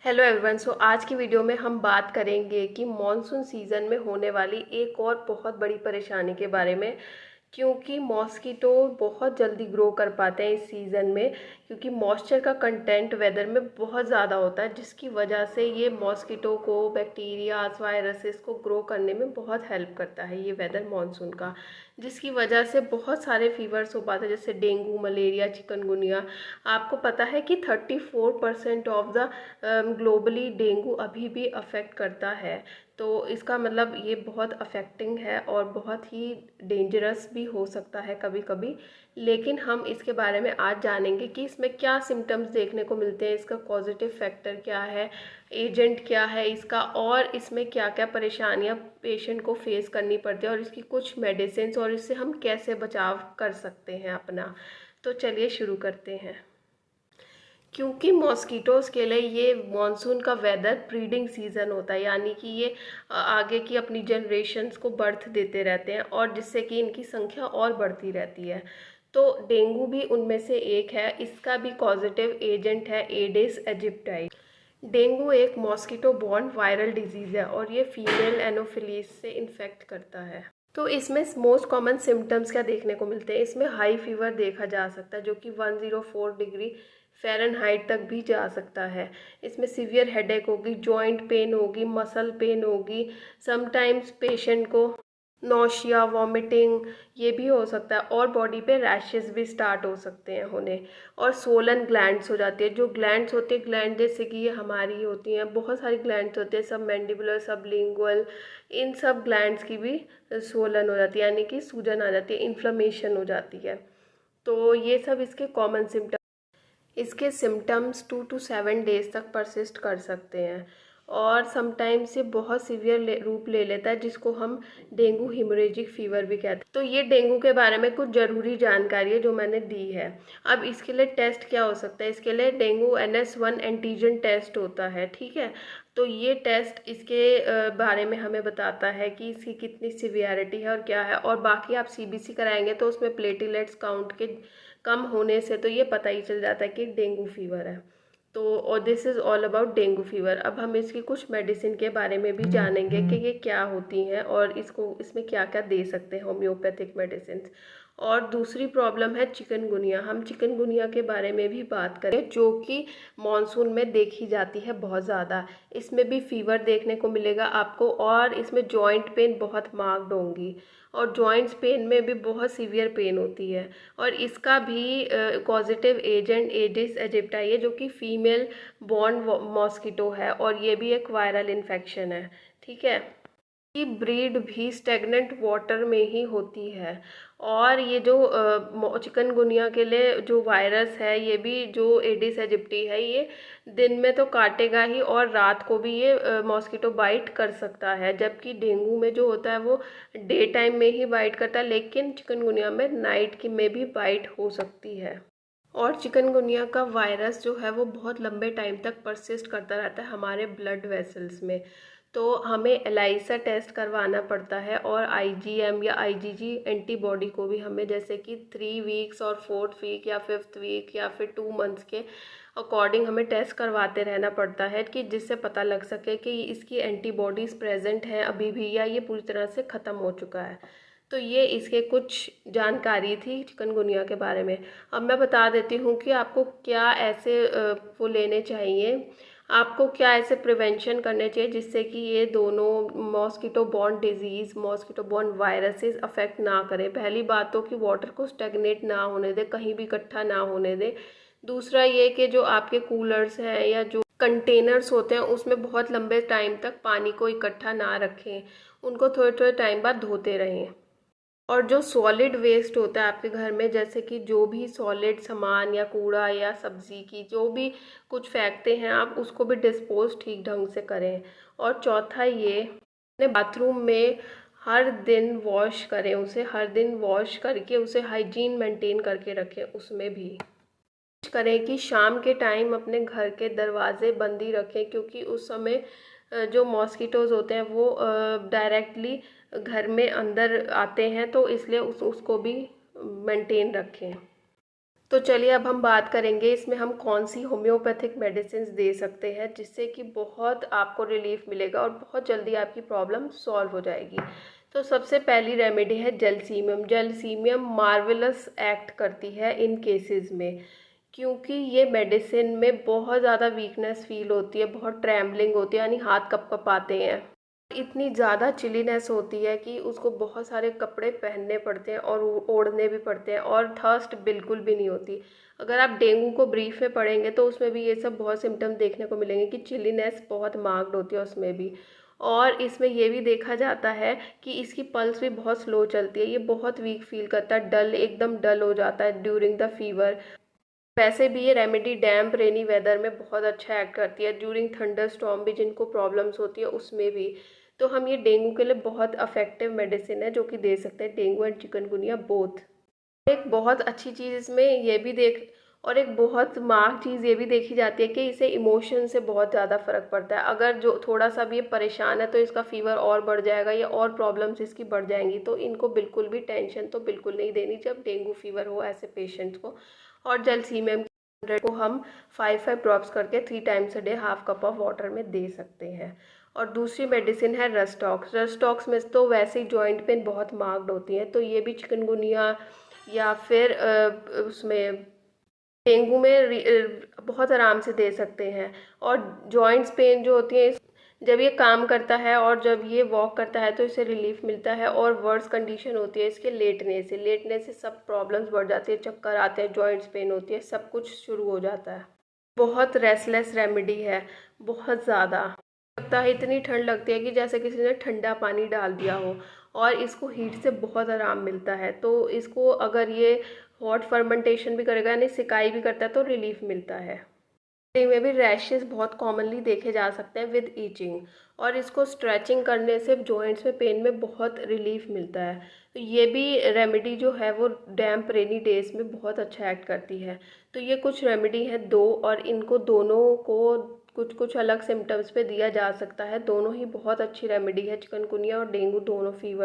Hello everyone. आज की video में हम बात करेंगे कि मॉनसून सीज़न में होने वाली एक और बहुत बड़ी परेशानी के बारे में, क्योंकि मॉस्किटो बहुत जल्दी ग्रो कर पाते हैं इस सीज़न में, क्योंकि मॉइस्चर का कंटेंट वेदर में बहुत ज़्यादा होता है, जिसकी वजह से ये मॉस्किटो को बैक्टीरियाज वायरसेस को ग्रो करने में बहुत हेल्प करता है ये वेदर मानसून का, जिसकी वजह से बहुत सारे फीवर्स हो पाते हैं जैसे डेंगू, मलेरिया, चिकनगुनिया। आपको पता है कि 34% ऑफ द ग्लोबली डेंगू अभी भी अफेक्ट करता है। तो इसका मतलब ये बहुत अफेक्टिंग है और बहुत ही डेंजरस भी हो सकता है कभी कभी। लेकिन हम इसके बारे में आज जानेंगे कि इसमें क्या सिम्टम्स देखने को मिलते हैं, इसका पॉजिटिव फैक्टर क्या है, एजेंट क्या है इसका, और इसमें क्या क्या परेशानियां पेशेंट को फेस करनी पड़ती है, और इसकी कुछ मेडिसिन और इससे हम कैसे बचाव कर सकते हैं अपना। तो चलिए शुरू करते हैं। क्योंकि मॉस्किटोज़ के लिए ये मॉनसून का वेदर ब्रीडिंग सीज़न होता है, यानी कि ये आगे की अपनी जनरेशन्स को बर्थ देते रहते हैं और जिससे कि इनकी संख्या और बढ़ती रहती है। तो डेंगू भी उनमें से एक है। इसका भी पॉजिटिव एजेंट है एडिस एजिप्टाई। डेंगू एक मॉस्किटो बॉर्न वायरल डिजीज़ है और ये फीमेल एनोफिलीज से इन्फेक्ट करता है। तो इसमें मोस्ट कॉमन सिम्टम्स क्या देखने को मिलते हैं, इसमें हाई फीवर देखा जा सकता है जो कि 104 डिग्री फ़ारेनहाइट तक भी जा सकता है। इसमें सीवियर हेडेक होगी, जॉइंट पेन होगी, मसल पेन होगी, समटाइम्स पेशेंट को नौशिया, वॉमिटिंग ये भी हो सकता है, और बॉडी पे रैशेस भी स्टार्ट हो सकते हैं होने, और सोलन ग्लैंड्स हो जाती है। जो ग्लैंड्स होते हैं, ग्लैंड जैसे कि ये हमारी होती हैं, बहुत सारी ग्लैंड्स होते हैं, सब मैंडिबुलर, सब लिंगुअल, इन सब ग्लैंड्स की भी सोलन हो जाती है, यानी कि सूजन आ जाती है, इन्फ्लेमेशन हो जाती है। तो ये सब इसके कॉमन सिम्टम्स। इसके सिम्टम्स 2 to 7 डेज तक परसिस्ट कर सकते हैं और समटाइम्स ये बहुत सीवियर रूप ले लेता है, जिसको हम डेंगू हिमोरेजिक फीवर भी कहते हैं। तो ये डेंगू के बारे में कुछ ज़रूरी जानकारी है जो मैंने दी है। अब इसके लिए टेस्ट क्या हो सकता है, इसके लिए डेंगू NS1 एंटीजन टेस्ट होता है, ठीक है। तो ये टेस्ट इसके बारे में हमें बताता है कि इसकी कितनी सिवियरिटी है और क्या है, और बाकी आप CBC कराएंगे तो उसमें प्लेटलेट्स काउंट के कम होने से तो ये पता ही चल जाता है कि डेंगू फीवर है। तो और this is all about dengue fever. अब हम इसकी कुछ मेडिसिन के बारे में भी जानेंगे कि ये क्या होती हैं और इसको इसमें क्या क्या दे सकते हैं होम्योपैथिक मेडिसिन। और दूसरी प्रॉब्लम है चिकनगुनिया। हम चिकनगुनिया के बारे में भी बात करें, जो कि मॉनसून में देखी जाती है बहुत ज़्यादा। इसमें भी फीवर देखने को मिलेगा आपको, और इसमें जॉइंट पेन बहुत मार्क्ड होंगी, और जॉइंट्स पेन में भी बहुत सीवियर पेन होती है। और इसका भी पॉजिटिव एजेंट एडिस एजिप्टाई है, जो कि फीमेल बॉर्न मॉस्किटो है, और ये भी एक वायरल इन्फेक्शन है, ठीक है। की ब्रीड भी स्टेगनेंट वाटर में ही होती है। और ये जो चिकनगुनिया के लिए जो वायरस है, ये भी जो एडिस एजिप्टी है, ये दिन में तो काटेगा ही और रात को भी ये मॉस्किटो बाइट कर सकता है, जबकि डेंगू में जो होता है वो डे टाइम में ही बाइट करता है, लेकिन चिकनगुनिया में नाइट की में भी बाइट हो सकती है। और चिकनगुनिया का वायरस जो है वो बहुत लंबे टाइम तक परसिस्ट करता रहता है हमारे ब्लड वेसल्स में। तो हमें एलाइसा टेस्ट करवाना पड़ता है, और IgM या IgG एंटीबॉडी को भी हमें जैसे कि 3 वीक्स और 4th वीक या 5th वीक या फिर 2 मंथ्स के अकॉर्डिंग हमें टेस्ट करवाते रहना पड़ता है, कि जिससे पता लग सके कि इसकी एंटीबॉडीज़ प्रेजेंट हैं अभी भी या ये पूरी तरह से ख़त्म हो चुका है। तो ये इसके कुछ जानकारी थी चिकनगुनिया के बारे में। अब मैं बता देती हूँ कि आपको क्या ऐसे वो लेने चाहिए, आपको क्या ऐसे प्रिवेंशन करने चाहिए जिससे कि ये दोनों mosquito borne disease, mosquito borne viruses affect ना करें। पहली बात तो कि वाटर को स्टेगनेट ना होने दें, कहीं भी इकट्ठा ना होने दें। दूसरा ये कि जो आपके कूलर्स हैं या जो कंटेनर्स होते हैं उसमें बहुत लंबे टाइम तक पानी को इकट्ठा ना रखें, उनको थोड़े थोड़े टाइम बाद धोते रहें। और जो सॉलिड वेस्ट होता है आपके घर में, जैसे कि जो भी सॉलिड सामान या कूड़ा या सब्जी की जो भी कुछ फेंकते हैं आप, उसको भी डिस्पोज ठीक ढंग से करें। और चौथा ये, अपने बाथरूम में हर दिन वॉश करें, उसे हर दिन वॉश करके उसे हाइजीन मेंटेन करके रखें। उसमें भी करें कि शाम के टाइम अपने घर के दरवाजे बंद ही रखें, क्योंकि उस समय जो मॉस्किटोज़ होते हैं वो डायरेक्टली घर में अंदर आते हैं, तो इसलिए उसको भी मेंटेन रखें। तो चलिए अब हम बात करेंगे इसमें हम कौन सी होम्योपैथिक मेडिसिन दे सकते हैं जिससे कि बहुत आपको रिलीफ मिलेगा और बहुत जल्दी आपकी प्रॉब्लम सॉल्व हो जाएगी। तो सबसे पहली रेमेडी है जलसीमियम। जलसीमियम मार्वेलस एक्ट करती है इन केसेस में, क्योंकि ये मेडिसिन में बहुत ज़्यादा वीकनेस फील होती है, बहुत ट्रैम्बलिंग होती है, यानी हाथ कप कप आते हैं, इतनी ज़्यादा चिलीनेस होती है कि उसको बहुत सारे कपड़े पहनने पड़ते हैं और ओढ़ने भी पड़ते हैं, और थर्स्ट बिल्कुल भी नहीं होती। अगर आप डेंगू को ब्रीफ में पढ़ेंगे तो उसमें भी ये सब बहुत सिम्टम देखने को मिलेंगे कि चिलीनेस बहुत मार्क्ड होती है उसमें भी। और इसमें ये भी देखा जाता है कि इसकी पल्स भी बहुत स्लो चलती है, ये बहुत वीक फील करता है, डल एकदम डल हो जाता है ड्यूरिंग द फीवर। वैसे भी ये रेमेडी डैम्प रेनी वेदर में बहुत अच्छा एक्ट करती है, ड्यूरिंग थंडर स्टॉर्म भी जिनको प्रॉब्लम्स होती है उसमें भी। तो हम ये डेंगू के लिए बहुत अफेक्टिव मेडिसिन है जो कि दे सकते हैं, डेंगू एंड चिकनगुनिया बोथ। एक बहुत अच्छी चीज़ इसमें ये भी देख और एक बहुत मार्क चीज़ ये भी देखी जाती है कि इसे इमोशन से बहुत ज़्यादा फ़र्क पड़ता है। अगर जो थोड़ा सा भी ये परेशान है तो इसका फीवर और बढ़ जाएगा या और प्रॉब्लम्स इसकी बढ़ जाएंगी, तो इनको बिल्कुल भी टेंशन तो बिल्कुल नहीं देनी जब डेंगू फीवर हो ऐसे पेशेंट्स को। और जलसीमियम को हम 5 ड्रॉप्स करके 3 times a day half cup of water में दे सकते हैं। और दूसरी मेडिसिन है रस्टॉक्स। रस्टॉक्स में तो वैसे ही जॉइंट पेन बहुत मार्क्ड होती है, तो ये भी चिकनगुनिया या फिर उसमें डेंगू में बहुत आराम से दे सकते हैं। और जॉइंट्स पेन जो होती है जब ये काम करता है और जब ये वॉक करता है तो इसे रिलीफ मिलता है। और वर्स कंडीशन होती है इसके लेटने से सब प्रॉब्लम्स बढ़ जाती है, चक्कर आते हैं, जॉइंट्स पेन होती है, सब कुछ शुरू हो जाता है। बहुत रेस्टलेस रेमेडी है, बहुत ज़्यादा लगता है, इतनी ठंड लगती है कि जैसे किसी ने ठंडा पानी डाल दिया हो। और इसको हीट से बहुत आराम मिलता है, तो इसको अगर ये हॉट फर्मेंटेशन भी करेगा यानी सिकाई भी करता है तो रिलीफ मिलता है। में भी रैशेस बहुत कॉमनली देखे जा सकते हैं विद ईचिंग, और इसको स्ट्रेचिंग करने से जॉइंट्स में पेन में बहुत रिलीफ मिलता है। तो ये भी रेमेडी जो है वो डैम्प रेनी डेज में बहुत अच्छा एक्ट करती है। तो ये कुछ रेमेडी है दो, और इनको दोनों को कुछ कुछ अलग सिम्टम्स पे दिया जा सकता है। दोनों ही बहुत अच्छी रेमेडी है, चिकनगुनिया और डेंगू दोनों फीवर